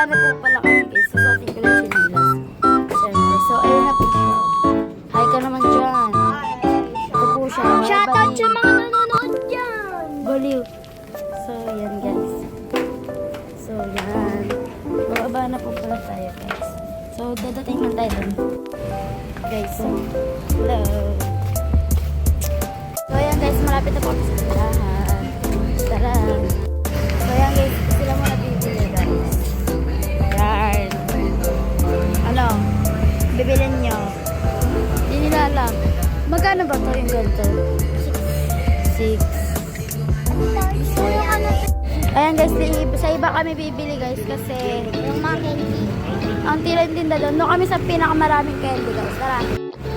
Bababa na po pala kami guys. Susuotin ko lang sinilas. Siyempre. So, ayun na po siya. Hi ka naman dyan. Ito po siya. Shoutout sa mga nanonood dyan. Baliw. So, yan guys. So, yan. Bababa na po pala tayo guys. So, dadating man tayo dun. Guys, so, hello. So, yan guys. Malapit na po kami sa tindahan. Tara. So, yan guys. Sila muna bibili guys. Yan. Ano? Bibilin nyo. Hindi nila alam. Magkano ba ito yung ganito? 6. Ayan guys, sa iba kami bibili guys kasi Yung mga candy. ang tila yung tinda doon. No kami sa pinakamaraming candy guys. Tara.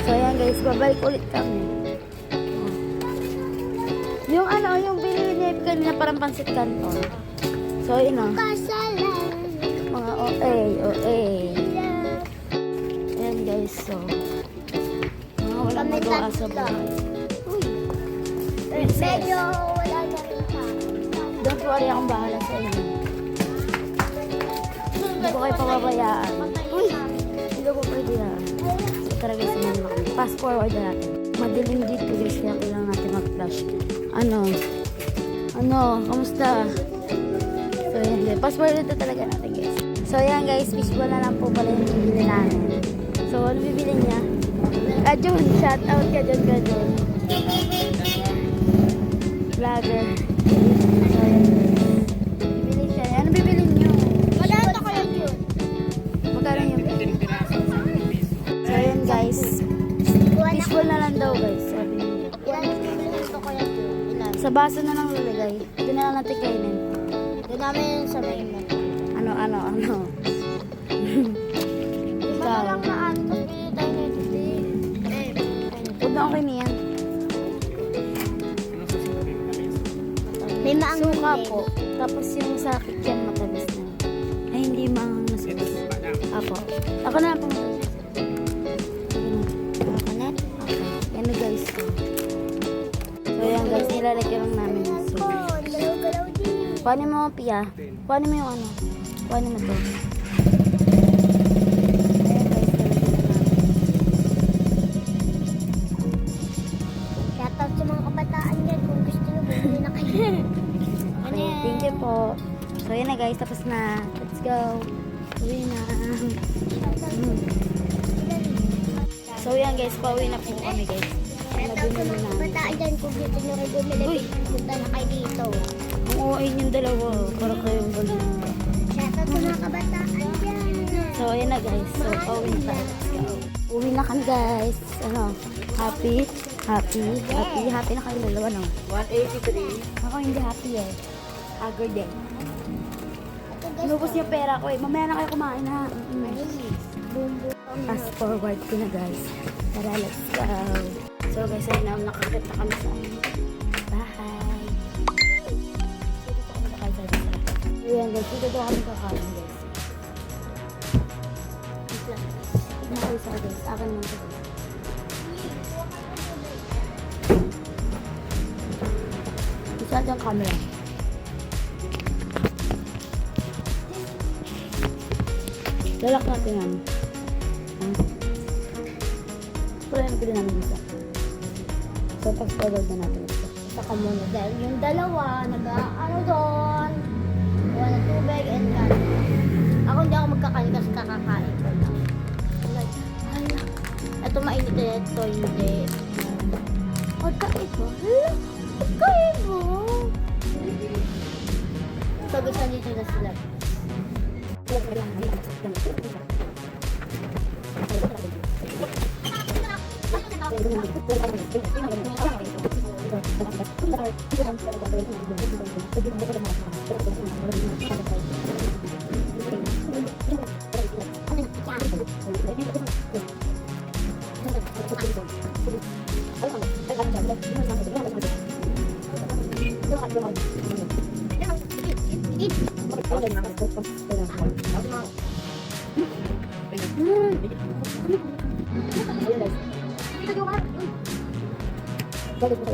So ayan guys, babalik ulit kami. Yung ano, yung binili niya kanina parang pansit canton. So yun o. Kasalan. Mga OA. Ayan guys, so. Mga walang Kami magawa sa tatlo. buhay. Uy. Medyo wala na rin pa. Don't worry, akong bahala sa inyo. Hindi ko kayo pababayaan. Uy! Hindi ko pwede yan. So tara guys, samahan mo kami. Fast forward na natin. Madilim dito guys, kaya kailangan natin mag-flash. Ano? Kamusta? So yan guys. Fast forward ito talaga natin guys. So yan guys, fishball na lang po pala yung bibili namin. So ano bibili niya? Kajun, shout out ka dyan, Kajun. Vlogger. So yan guys. Bibili siya. Ano bibili niyo? Maganda ko lang yun. Magkano yung So yan guys. Fishball na lang daw guys. Sabi niya. Gusto ko yan yun. Ilan? Sa baso na lang lalagay. Doon na lang natin kainin. Doon namin sa main mo. Ano? Ikaw. Walang naan. Tapos bili tayo nito. Huwag na okay niyan. May maang Suka po. Tapos yung sa kikiam matamis na. Ay, hindi maang masulis. Apo. Ako na po matamis. Ako na. Okay. Yan na guys. So yan guys, nilalagyan lang namin yung soup. Galaw-galaw din. Kuhanin mo, Pia. Kuhanin mo yung ano. Kuhanin mo to. Ayan guys, nalagyan na namin. Shoutout sa mga kabataan dyan. Kung gusto nyo, bumili na kayo. Okay, thank you po. So yan na guys, tapos na. Let's go. Uwi na. So yan guys, pauwi na po kami guys. Shoutout sa mga kabataan dyan. Kung gusto nyo kayo bumili, Uy. punta na kayo dito. Ang uwi yung dalawa. Para kayong balik. Shoutout sa mga kabataan dyan. So ayan na guys. So pauwi na tayo. Let's go. Uwi na kami guys. Ano? Happy na kayo dalawa no? 183. Ako hindi happy eh. Haggard eh. Inubos niya pera ko eh. Mamaya na kayo kumain ha. Fast forward ko na guys. Tara, let's go. So guys, ayun na, nakakit na kami sa bahay. So dito kami kakain sa bahay. Ayan guys, dito daw kami kakain guys. Tignan ko isa guys. Akin naman ito guys. Isa dyan camera. Lalak natin yan. Pero yung pili namin isa. So, pag-forward na natin ito. Saka muna dahil yung dalawa, nag-ano doon, gawa ng tubig and kanin. Ako hindi ako magkakain kasi kakakain ko lang. Like, hala, ito mainit na ito, hindi. Pagkaiba? Hala, pagkaiba? So, gusto nito na sila. Kung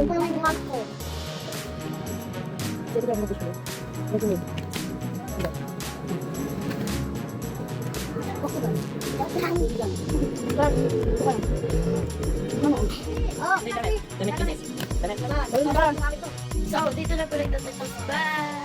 pa naman yung mga ko. Oh, So, dito na po rin ito. Bye!